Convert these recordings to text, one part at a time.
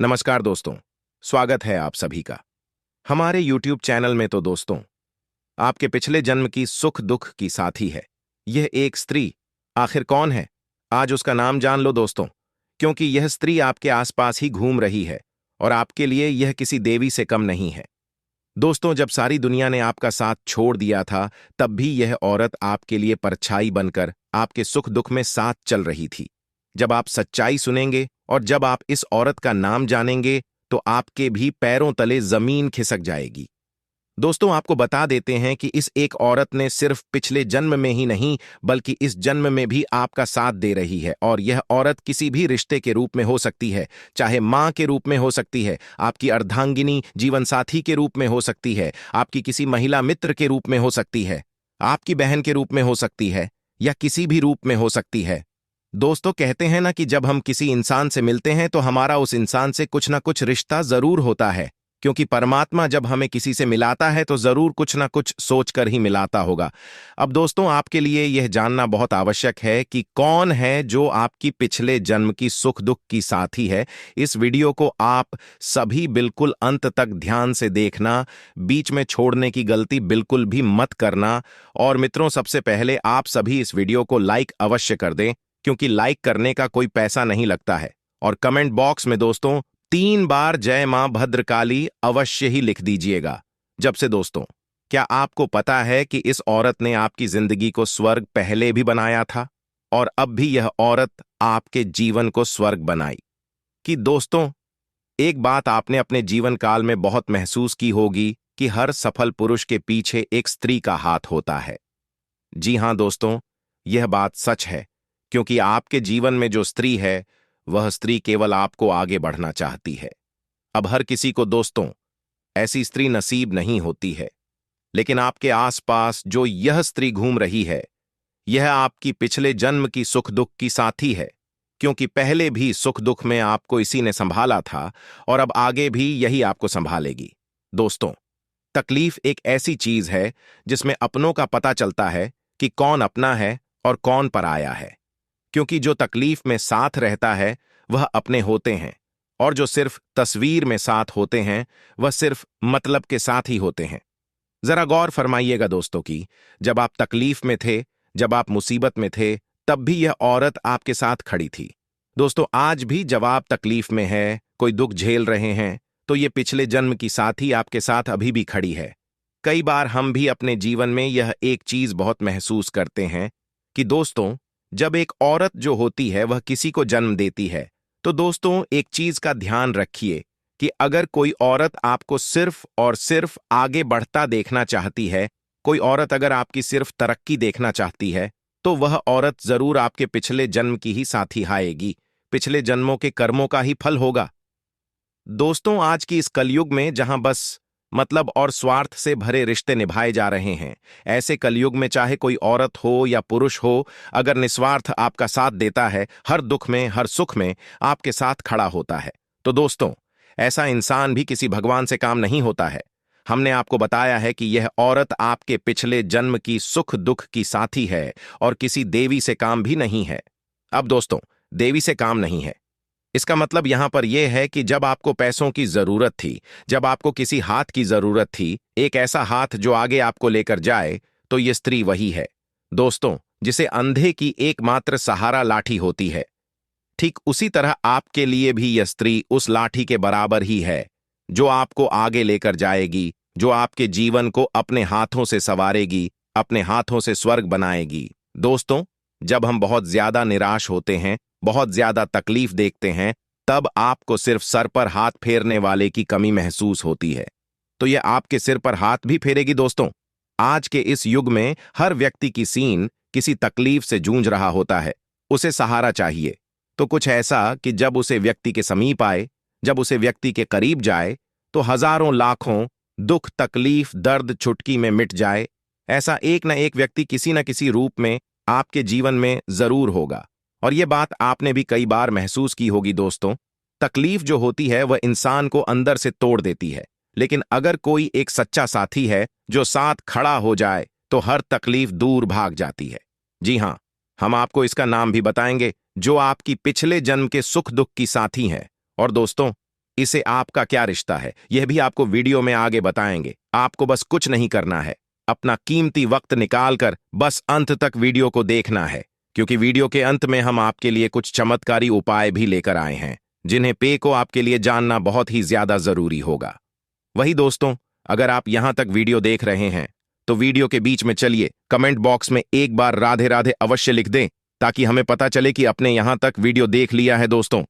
नमस्कार दोस्तों, स्वागत है आप सभी का हमारे YouTube चैनल में। तो दोस्तों, आपके पिछले जन्म की सुख दुख की साथी है यह एक स्त्री। आखिर कौन है? आज उसका नाम जान लो दोस्तों, क्योंकि यह स्त्री आपके आसपास ही घूम रही है और आपके लिए यह किसी देवी से कम नहीं है। दोस्तों, जब सारी दुनिया ने आपका साथ छोड़ दिया था, तब भी यह औरत आपके लिए परछाई बनकर आपके सुख दुख में साथ चल रही थी। जब आप सच्चाई सुनेंगे और जब आप इस औरत का नाम जानेंगे, तो आपके भी पैरों तले जमीन खिसक जाएगी। दोस्तों, आपको बता देते हैं कि इस एक औरत ने सिर्फ पिछले जन्म में ही नहीं, बल्कि इस जन्म में भी आपका साथ दे रही है। और यह औरत किसी भी रिश्ते के रूप में हो सकती है, चाहे मां के रूप में हो सकती है, आपकी अर्धांगिनी जीवन साथी के रूप में हो सकती है, आपकी किसी महिला मित्र के रूप में हो सकती है, आपकी बहन के रूप में हो सकती है, या किसी भी रूप में हो सकती है। दोस्तों, कहते हैं ना कि जब हम किसी इंसान से मिलते हैं तो हमारा उस इंसान से कुछ ना कुछ रिश्ता जरूर होता है, क्योंकि परमात्मा जब हमें किसी से मिलाता है तो जरूर कुछ ना कुछ सोचकर ही मिलाता होगा। अब दोस्तों, आपके लिए यह जानना बहुत आवश्यक है कि कौन है जो आपकी पिछले जन्म की सुख दुख की साथी है। इस वीडियो को आप सभी बिल्कुल अंत तक ध्यान से देखना, बीच में छोड़ने की गलती बिल्कुल भी मत करना। और मित्रों, सबसे पहले आप सभी इस वीडियो को लाइक अवश्य कर दें, क्योंकि लाइक करने का कोई पैसा नहीं लगता है। और कमेंट बॉक्स में दोस्तों 3 बार जय मां भद्रकाली अवश्य ही लिख दीजिएगा। जब से दोस्तों, क्या आपको पता है कि इस औरत ने आपकी जिंदगी को स्वर्ग पहले भी बनाया था, और अब भी यह औरत आपके जीवन को स्वर्ग बनाई। कि दोस्तों, एक बात आपने अपने जीवन काल में बहुत महसूस की होगी कि हर सफल पुरुष के पीछे एक स्त्री का हाथ होता है। जी हां दोस्तों, यह बात सच है, क्योंकि आपके जीवन में जो स्त्री है, वह स्त्री केवल आपको आगे बढ़ना चाहती है। अब हर किसी को दोस्तों ऐसी स्त्री नसीब नहीं होती है, लेकिन आपके आसपास जो यह स्त्री घूम रही है, यह आपकी पिछले जन्म की सुख दुख की साथी है, क्योंकि पहले भी सुख दुख में आपको इसी ने संभाला था और अब आगे भी यही आपको संभालेगी। दोस्तों, तकलीफ एक ऐसी चीज है जिसमें अपनों का पता चलता है कि कौन अपना है और कौन पराया है, क्योंकि जो तकलीफ में साथ रहता है वह अपने होते हैं, और जो सिर्फ तस्वीर में साथ होते हैं वह सिर्फ मतलब के साथ ही होते हैं। जरा गौर फरमाइएगा दोस्तों कि जब आप तकलीफ में थे, जब आप मुसीबत में थे, तब भी यह औरत आपके साथ खड़ी थी। दोस्तों, आज भी जब आप तकलीफ में हैं, कोई दुख झेल रहे हैं, तो ये पिछले जन्म की साथी आपके साथ अभी भी खड़ी है। कई बार हम भी अपने जीवन में यह एक चीज बहुत महसूस करते हैं कि दोस्तों, जब एक औरत जो होती है वह किसी को जन्म देती है, तो दोस्तों एक चीज का ध्यान रखिए कि अगर कोई औरत आपको सिर्फ और सिर्फ आगे बढ़ता देखना चाहती है, कोई औरत अगर आपकी सिर्फ तरक्की देखना चाहती है, तो वह औरत जरूर आपके पिछले जन्म की ही साथी आएगी, पिछले जन्मों के कर्मों का ही फल होगा। दोस्तों, आज की इस कलयुग में जहां बस मतलब और स्वार्थ से भरे रिश्ते निभाए जा रहे हैं, ऐसे कलयुग में चाहे कोई औरत हो या पुरुष हो, अगर निस्वार्थ आपका साथ देता है, हर दुख में हर सुख में आपके साथ खड़ा होता है, तो दोस्तों ऐसा इंसान भी किसी भगवान से काम नहीं होता है। हमने आपको बताया है कि यह औरत आपके पिछले जन्म की सुख दुख की साथी है और किसी देवी से काम भी नहीं है। अब दोस्तों, देवी से काम नहीं है, इसका मतलब यहां पर यह है कि जब आपको पैसों की जरूरत थी, जब आपको किसी हाथ की जरूरत थी, एक ऐसा हाथ जो आगे आपको लेकर जाए, तो यह स्त्री वही है दोस्तों, जिसे अंधे की एकमात्र सहारा लाठी होती है। ठीक उसी तरह आपके लिए भी यह स्त्री उस लाठी के बराबर ही है, जो आपको आगे लेकर जाएगी, जो आपके जीवन को अपने हाथों से संवारेगी, अपने हाथों से स्वर्ग बनाएगी। दोस्तों, जब हम बहुत ज्यादा निराश होते हैं, बहुत ज्यादा तकलीफ देखते हैं, तब आपको सिर्फ सर पर हाथ फेरने वाले की कमी महसूस होती है, तो यह आपके सिर पर हाथ भी फेरेगी। दोस्तों, आज के इस युग में हर व्यक्ति की सीन किसी तकलीफ से जूझ रहा होता है, उसे सहारा चाहिए। तो कुछ ऐसा कि जब उसे व्यक्ति के समीप आए, जब उसे व्यक्ति के करीब जाए, तो हजारों लाखों दुख तकलीफ दर्द चुटकी में मिट जाए। ऐसा एक न एक व्यक्ति किसी न किसी रूप में आपके जीवन में जरूर होगा, और यह बात आपने भी कई बार महसूस की होगी। दोस्तों, तकलीफ जो होती है वह इंसान को अंदर से तोड़ देती है, लेकिन अगर कोई एक सच्चा साथी है जो साथ खड़ा हो जाए, तो हर तकलीफ दूर भाग जाती है। जी हां, हम आपको इसका नाम भी बताएंगे, जो आपकी पिछले जन्म के सुख दुख की साथी हैं। और दोस्तों, इसे आपका क्या रिश्ता है, यह भी आपको वीडियो में आगे बताएंगे। आपको बस कुछ नहीं करना है, अपना कीमती वक्त निकालकर बस अंत तक वीडियो को देखना है, क्योंकि वीडियो के अंत में हम आपके लिए कुछ चमत्कारी उपाय भी लेकर आए हैं, जिन्हें पे को आपके लिए जानना बहुत ही ज्यादा जरूरी होगा। वही दोस्तों, अगर आप यहां तक वीडियो देख रहे हैं तो वीडियो के बीच में चलिए कमेंट बॉक्स में एक बार राधे राधे अवश्य लिख दें, ताकि हमें पता चले कि आपने यहां तक वीडियो देख लिया है। दोस्तों,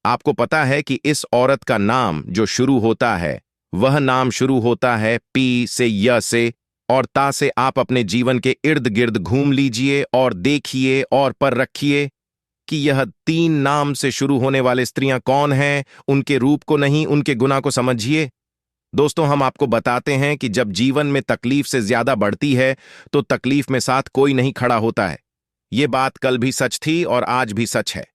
आपको पता है कि इस औरत का नाम जो शुरू होता है, वह नाम शुरू होता है पी से, य से और ता से। आप अपने जीवन के इर्द गिर्द घूम लीजिए और देखिए और पर रखिए कि यह 3 नाम से शुरू होने वाले स्त्रियां कौन हैं। उनके रूप को नहीं, उनके गुना को समझिए। दोस्तों, हम आपको बताते हैं कि जब जीवन में तकलीफ से ज्यादा बढ़ती है तो तकलीफ में साथ कोई नहीं खड़ा होता है। ये बात कल भी सच थी और आज भी सच है,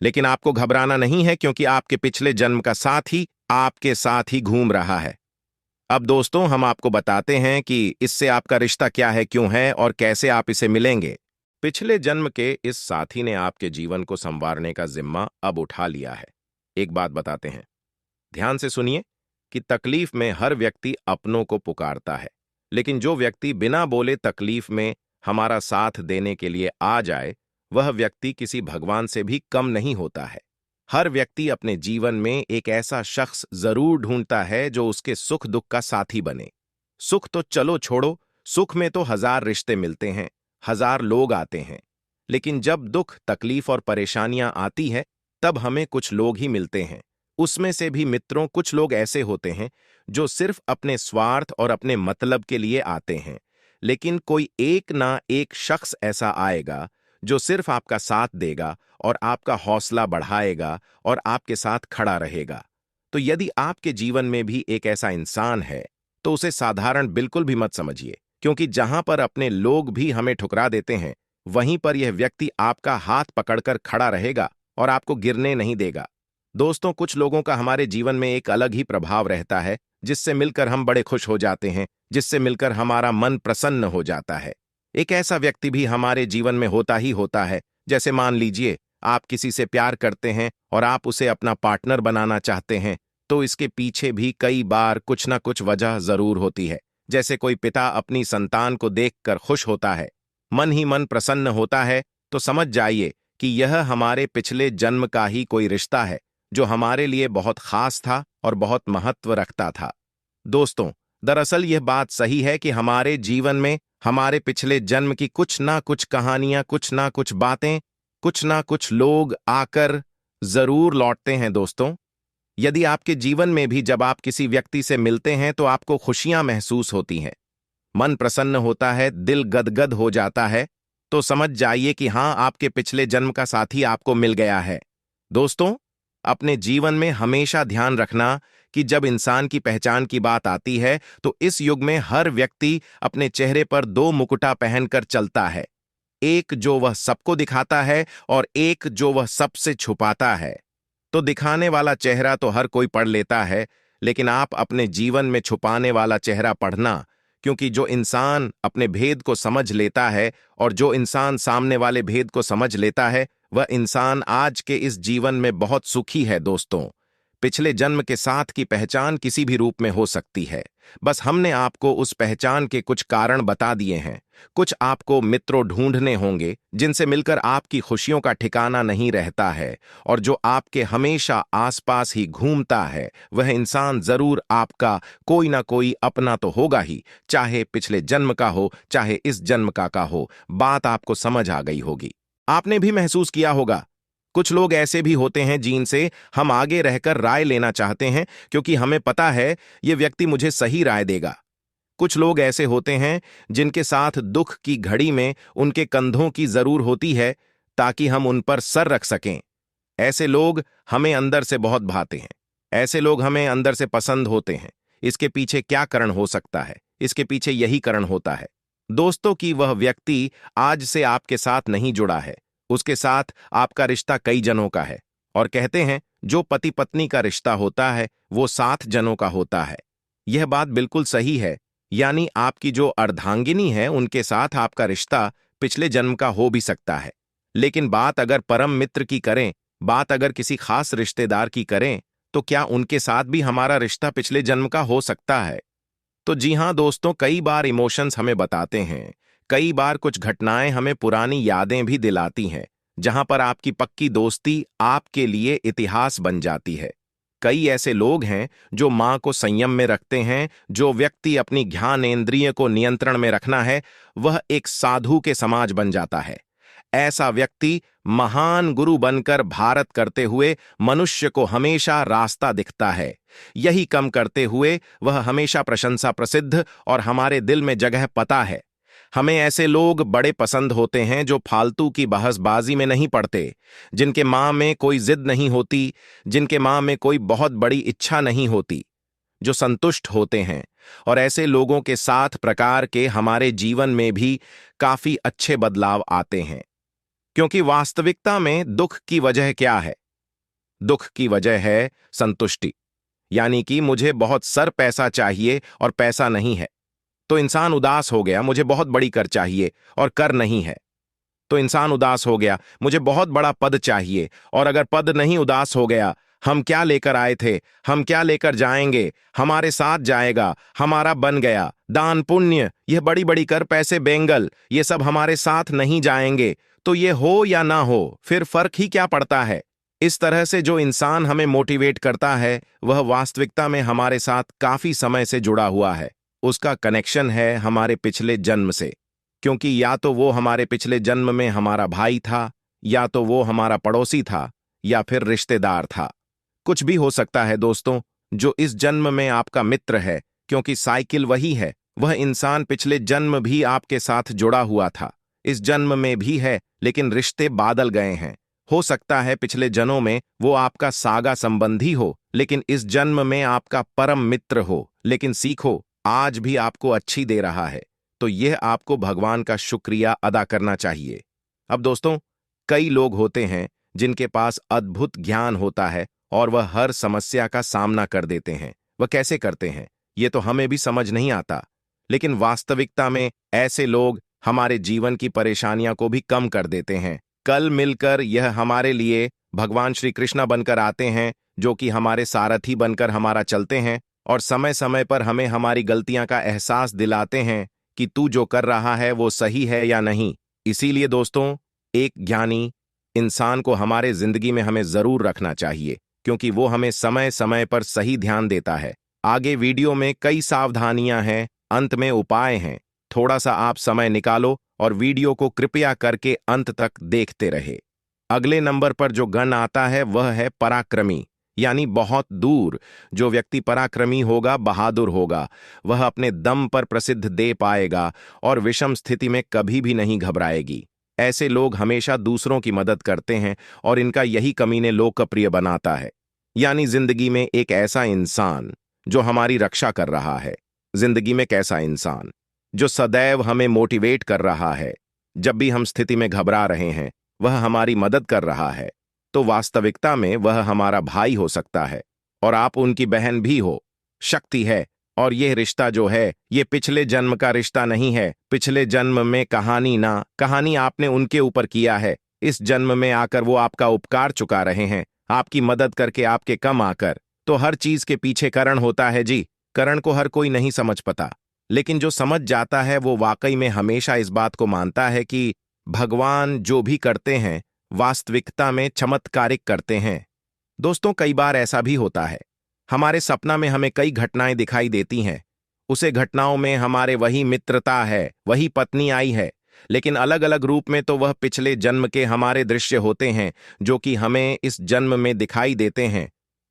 लेकिन आपको घबराना नहीं है, क्योंकि आपके पिछले जन्म का साथ ही आपके साथ ही घूम रहा है। अब दोस्तों, हम आपको बताते हैं कि इससे आपका रिश्ता क्या है, क्यों है और कैसे आप इसे मिलेंगे। पिछले जन्म के इस साथी ने आपके जीवन को संवारने का जिम्मा अब उठा लिया है। एक बात बताते हैं, ध्यान से सुनिए कि तकलीफ में हर व्यक्ति अपनों को पुकारता है, लेकिन जो व्यक्ति बिना बोले तकलीफ में हमारा साथ देने के लिए आ जाए, वह व्यक्ति किसी भगवान से भी कम नहीं होता है। हर व्यक्ति अपने जीवन में एक ऐसा शख्स जरूर ढूंढता है जो उसके सुख दुख का साथी बने। सुख तो चलो छोड़ो, सुख में तो 1000 रिश्ते मिलते हैं, 1000 लोग आते हैं, लेकिन जब दुख, तकलीफ और परेशानियां आती है, तब हमें कुछ लोग ही मिलते हैं। उसमें से भी मित्रों, कुछ लोग ऐसे होते हैं जो सिर्फ अपने स्वार्थ और अपने मतलब के लिए आते हैं, लेकिन कोई एक ना एक शख्स ऐसा आएगा जो सिर्फ आपका साथ देगा और आपका हौसला बढ़ाएगा और आपके साथ खड़ा रहेगा। तो यदि आपके जीवन में भी एक ऐसा इंसान है, तो उसे साधारण बिल्कुल भी मत समझिए, क्योंकि जहां पर अपने लोग भी हमें ठुकरा देते हैं, वहीं पर यह व्यक्ति आपका हाथ पकड़कर खड़ा रहेगा और आपको गिरने नहीं देगा। दोस्तों, कुछ लोगों का हमारे जीवन में एक अलग ही प्रभाव रहता है, जिससे मिलकर हम बड़े खुश हो जाते हैं, जिससे मिलकर हमारा मन प्रसन्न हो जाता है। एक ऐसा व्यक्ति भी हमारे जीवन में होता ही होता है। जैसे मान लीजिए, आप किसी से प्यार करते हैं और आप उसे अपना पार्टनर बनाना चाहते हैं, तो इसके पीछे भी कई बार कुछ ना कुछ वजह जरूर होती है। जैसे कोई पिता अपनी संतान को देखकर खुश होता है, मन ही मन प्रसन्न होता है, तो समझ जाइए कि यह हमारे पिछले जन्म का ही कोई रिश्ता है, जो हमारे लिए बहुत खास था और बहुत महत्व रखता था। दोस्तों, दरअसल यह बात सही है कि हमारे जीवन में हमारे पिछले जन्म की कुछ ना कुछ कहानियां, कुछ ना कुछ बातें, कुछ ना कुछ लोग आकर जरूर लौटते हैं। दोस्तों, यदि आपके जीवन में भी जब आप किसी व्यक्ति से मिलते हैं तो आपको खुशियां महसूस होती हैं, मन प्रसन्न होता है, दिल गदगद हो जाता है, तो समझ जाइए कि हां, आपके पिछले जन्म का साथी आपको मिल गया है। दोस्तों, अपने जीवन में हमेशा ध्यान रखना कि जब इंसान की पहचान की बात आती है, तो इस युग में हर व्यक्ति अपने चेहरे पर 2 मुकुटा पहनकर चलता है, एक जो वह सबको दिखाता है और एक जो वह सबसे छुपाता है। तो दिखाने वाला चेहरा तो हर कोई पढ़ लेता है, लेकिन आप अपने जीवन में छुपाने वाला चेहरा पढ़ना, क्योंकि जो इंसान अपने भेद को समझ लेता है और जो इंसान सामने वाले भेद को समझ लेता है, वह इंसान आज के इस जीवन में बहुत सुखी है। दोस्तों, पिछले जन्म के साथ की पहचान किसी भी रूप में हो सकती है, बस हमने आपको उस पहचान के कुछ कारण बता दिए हैं। कुछ आपको मित्रों ढूंढने होंगे जिनसे मिलकर आपकी खुशियों का ठिकाना नहीं रहता है, और जो आपके हमेशा आसपास ही घूमता है, वह इंसान जरूर आपका कोई ना कोई अपना तो होगा ही, चाहे पिछले जन्म का हो, चाहे इस जन्म का हो। बात आपको समझ आ गई होगी। आपने भी महसूस किया होगा, कुछ लोग ऐसे भी होते हैं जिनसे हम आगे रहकर राय लेना चाहते हैं, क्योंकि हमें पता है ये व्यक्ति मुझे सही राय देगा। कुछ लोग ऐसे होते हैं जिनके साथ दुख की घड़ी में उनके कंधों की जरूर होती है, ताकि हम उन पर सर रख सकें। ऐसे लोग हमें अंदर से बहुत भाते हैं, ऐसे लोग हमें अंदर से पसंद होते हैं। इसके पीछे क्या कारण हो सकता है? इसके पीछे यही कारण होता है दोस्तों कि वह व्यक्ति आज से आपके साथ नहीं जुड़ा है, उसके साथ आपका रिश्ता कई जनों का है। और कहते हैं, जो पति पत्नी का रिश्ता होता है वो 7 जनों का होता है। यह बात बिल्कुल सही है, यानी आपकी जो अर्धांगिनी है उनके साथ आपका रिश्ता पिछले जन्म का हो भी सकता है। लेकिन बात अगर परम मित्र की करें, बात अगर किसी खास रिश्तेदार की करें, तो क्या उनके साथ भी हमारा रिश्ता पिछले जन्म का हो सकता है? तो जी हाँ दोस्तों, कई बार इमोशंस हमें बताते हैं, कई बार कुछ घटनाएं हमें पुरानी यादें भी दिलाती हैं, जहां पर आपकी पक्की दोस्ती आपके लिए इतिहास बन जाती है। कई ऐसे लोग हैं जो मां को संयम में रखते हैं। जो व्यक्ति अपनी ज्ञानेंद्रिय को नियंत्रण में रखना है, वह एक साधु के समाज बन जाता है। ऐसा व्यक्ति महान गुरु बनकर भारत करते हुए मनुष्य को हमेशा रास्ता दिखता है। यही कम करते हुए वह हमेशा प्रशंसा प्रसिद्ध और हमारे दिल में जगह पता है। हमें ऐसे लोग बड़े पसंद होते हैं जो फालतू की बहसबाजी में नहीं पड़ते, जिनके मां में कोई जिद नहीं होती, जिनके मां में कोई बहुत बड़ी इच्छा नहीं होती, जो संतुष्ट होते हैं। और ऐसे लोगों के साथ प्रकार के हमारे जीवन में भी काफी अच्छे बदलाव आते हैं। क्योंकि वास्तविकता में दुख की वजह क्या है? दुख की वजह है संतुष्टि। यानी कि मुझे बहुत सर पैसा चाहिए और पैसा नहीं है, तो इंसान उदास हो गया। मुझे बहुत बड़ी कर चाहिए और कर नहीं है, तो इंसान उदास हो गया। मुझे बहुत बड़ा पद चाहिए और अगर पद नहीं, उदास हो गया। हम क्या लेकर आए थे, हम क्या लेकर जाएंगे, हमारे साथ जाएगा, हमारा बन गया। दान पुण्य, यह बड़ी बड़ी कर, पैसे, बेंगल, ये सब हमारे साथ नहीं जाएंगे। तो ये हो या ना हो, फिर फर्क ही क्या पड़ता है? इस तरह से जो इंसान हमें मोटिवेट करता है, वह वास्तविकता में हमारे साथ काफी समय से जुड़ा हुआ है। उसका कनेक्शन है हमारे पिछले जन्म से। क्योंकि या तो वो हमारे पिछले जन्म में हमारा भाई था, या तो वो हमारा पड़ोसी था, या फिर रिश्तेदार था। कुछ भी हो सकता है दोस्तों। जो इस जन्म में आपका मित्र है, क्योंकि साइकिल वही है, वह इंसान पिछले जन्म भी आपके साथ जुड़ा हुआ था, इस जन्म में भी है, लेकिन रिश्ते बादल गए हैं। हो सकता है पिछले जन्मों में वो आपका सागा संबंधी हो, लेकिन इस जन्म में आपका परम मित्र हो। लेकिन सीखो, आज भी आपको अच्छी दे रहा है, तो यह आपको भगवान का शुक्रिया अदा करना चाहिए। अब दोस्तों, कई लोग होते हैं जिनके पास अद्भुत ज्ञान होता है और वह हर समस्या का सामना कर देते हैं। वह कैसे करते हैं, ये तो हमें भी समझ नहीं आता। लेकिन वास्तविकता में ऐसे लोग हमारे जीवन की परेशानियां को भी कम कर देते हैं। कल मिलकर यह हमारे लिए भगवान श्री कृष्ण बनकर आते हैं, जो कि हमारे सारथी बनकर हमारा चलते हैं और समय समय पर हमें हमारी गलतियां का एहसास दिलाते हैं कि तू जो कर रहा है वो सही है या नहीं। इसीलिए दोस्तों, एक ज्ञानी इंसान को हमारे जिंदगी में हमें जरूर रखना चाहिए, क्योंकि वो हमें समय समय पर सही ध्यान देता है। आगे वीडियो में कई सावधानियां हैं, अंत में उपाय हैं। थोड़ा सा आप समय निकालो और वीडियो को कृपया करके अंत तक देखते रहे। अगले नंबर पर जो गण आता है वह है पराक्रमी, यानी बहुत दूर। जो व्यक्ति पराक्रमी होगा, बहादुर होगा, वह अपने दम पर प्रसिद्ध दे पाएगा और विषम स्थिति में कभी भी नहीं घबराएगी। ऐसे लोग हमेशा दूसरों की मदद करते हैं और इनका यही कमी इन्हें लोकप्रिय बनाता है। यानी जिंदगी में एक ऐसा इंसान जो हमारी रक्षा कर रहा है। जिंदगी में कैसा इंसान जो सदैव हमें मोटिवेट कर रहा है। जब भी हम स्थिति में घबरा रहे हैं, वह हमारी मदद कर रहा है। तो वास्तविकता में वह हमारा भाई हो सकता है और आप उनकी बहन भी हो। शक्ति है, और यह रिश्ता जो है, ये पिछले जन्म का रिश्ता नहीं है। पिछले जन्म में कहानी आपने उनके ऊपर किया है। इस जन्म में आकर वो आपका उपकार चुका रहे हैं, आपकी मदद करके आपके कम आकर। तो हर चीज के पीछे कारण होता है जी। कारण को हर कोई नहीं समझ पाता, लेकिन जो समझ जाता है वो वाकई में हमेशा इस बात को मानता है कि भगवान जो भी करते हैं वास्तविकता में चमत्कारिक करते हैं। दोस्तों, कई बार ऐसा भी होता है, हमारे सपना में हमें कई घटनाएं दिखाई देती हैं। उसे घटनाओं में हमारे वही मित्रता है, वही पत्नी आई है, लेकिन अलग अलग रूप में। तो वह पिछले जन्म के हमारे दृश्य होते हैं जो कि हमें इस जन्म में दिखाई देते हैं।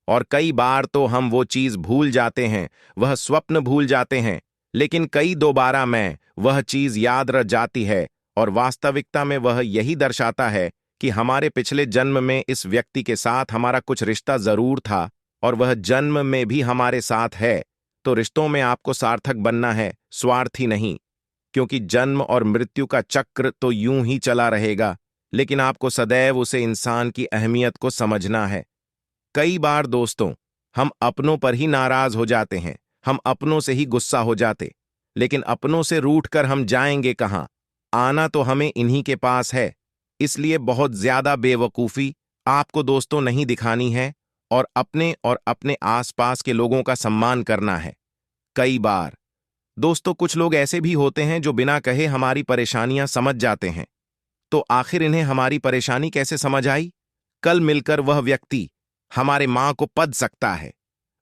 और कई बार तो हम वो चीज भूल जाते हैं, वह स्वप्न भूल जाते हैं, लेकिन कई दोबारा में वह चीज याद रह जाती है। और वास्तविकता में वह यही दर्शाता है कि हमारे पिछले जन्म में इस व्यक्ति के साथ हमारा कुछ रिश्ता जरूर था और वह जन्म में भी हमारे साथ है। तो रिश्तों में आपको सार्थक बनना है, स्वार्थी नहीं। क्योंकि जन्म और मृत्यु का चक्र तो यूं ही चला रहेगा, लेकिन आपको सदैव उसे इंसान की अहमियत को समझना है। कई बार दोस्तों, हम अपनों पर ही नाराज हो जाते हैं, हम अपनों से ही गुस्सा हो जाते, लेकिन अपनों से रूठकर हम जाएंगे कहां? आना तो हमें इन्हीं के पास है। इसलिए बहुत ज्यादा बेवकूफी आपको दोस्तों नहीं दिखानी है और अपने आसपास के लोगों का सम्मान करना है। कई बार दोस्तों कुछ लोग ऐसे भी होते हैं जो बिना कहे हमारी परेशानियां समझ जाते हैं। तो आखिर इन्हें हमारी परेशानी कैसे समझ आई? कल मिलकर वह व्यक्ति हमारे मां को पद सकता है,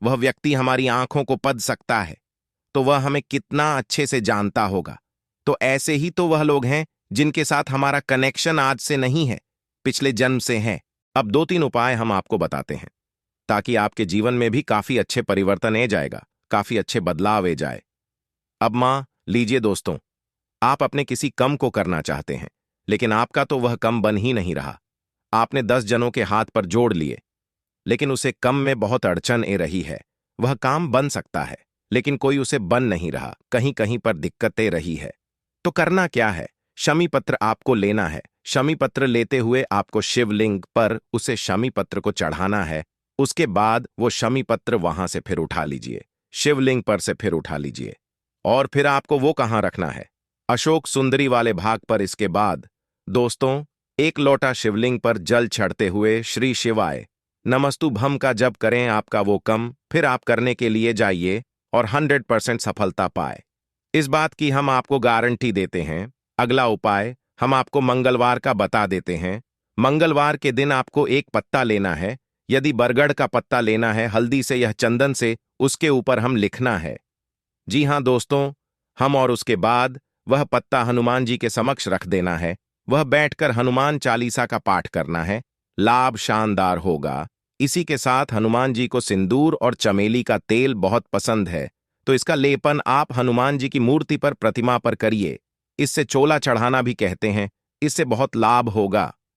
वह व्यक्ति हमारी आंखों को पद सकता है, तो वह हमें कितना अच्छे से जानता होगा। तो ऐसे ही तो वह लोग हैं जिनके साथ हमारा कनेक्शन आज से नहीं है, पिछले जन्म से है। अब 2-3 उपाय हम आपको बताते हैं ताकि आपके जीवन में भी काफी अच्छे परिवर्तन आ जाएगा, काफी अच्छे बदलाव आ जाए। अब मां लीजिए दोस्तों, आप अपने किसी कम को करना चाहते हैं, लेकिन आपका तो वह कम बन ही नहीं रहा। आपने 10 जनों के हाथ पर जोड़ लिए, लेकिन उसे कम में बहुत अड़चन आ रही है। वह काम बन सकता है, लेकिन कोई उसे बन नहीं रहा, कहीं कहीं पर दिक्कतें रही है। तो करना क्या है? शमी पत्र आपको लेना है। शमी पत्र लेते हुए आपको शिवलिंग पर उसे शमी पत्र को चढ़ाना है। उसके बाद वो शमी पत्र वहां से फिर उठा लीजिए, शिवलिंग पर से फिर उठा लीजिए, और फिर आपको वो कहां रखना है? अशोक सुंदरी वाले भाग पर। इसके बाद दोस्तों 1 लोटा शिवलिंग पर जल चढ़ते हुए श्री शिवाय नमस्तुभम का जप करें। आपका वो कम फिर आप करने के लिए जाइए और 100% सफलता पाए, इस बात की हम आपको गारंटी देते हैं। अगला उपाय हम आपको मंगलवार का बता देते हैं। मंगलवार के दिन आपको एक पत्ता लेना है। यदि बरगद का पत्ता लेना है, हल्दी से या चंदन से उसके ऊपर हम लिखना है। जी हां दोस्तों, हम और उसके बाद वह पत्ता हनुमान जी के समक्ष रख देना है। वह बैठकर हनुमान चालीसा का पाठ करना है। लाभ शानदार होगा। इसी के साथ हनुमान जी को सिंदूर और चमेली का तेल बहुत पसंद है, तो इसका लेपन आप हनुमान जी की मूर्ति पर, प्रतिमा पर करिए। इससे चोला चढ़ाना भी कहते हैं, इससे बहुत लाभ होगा।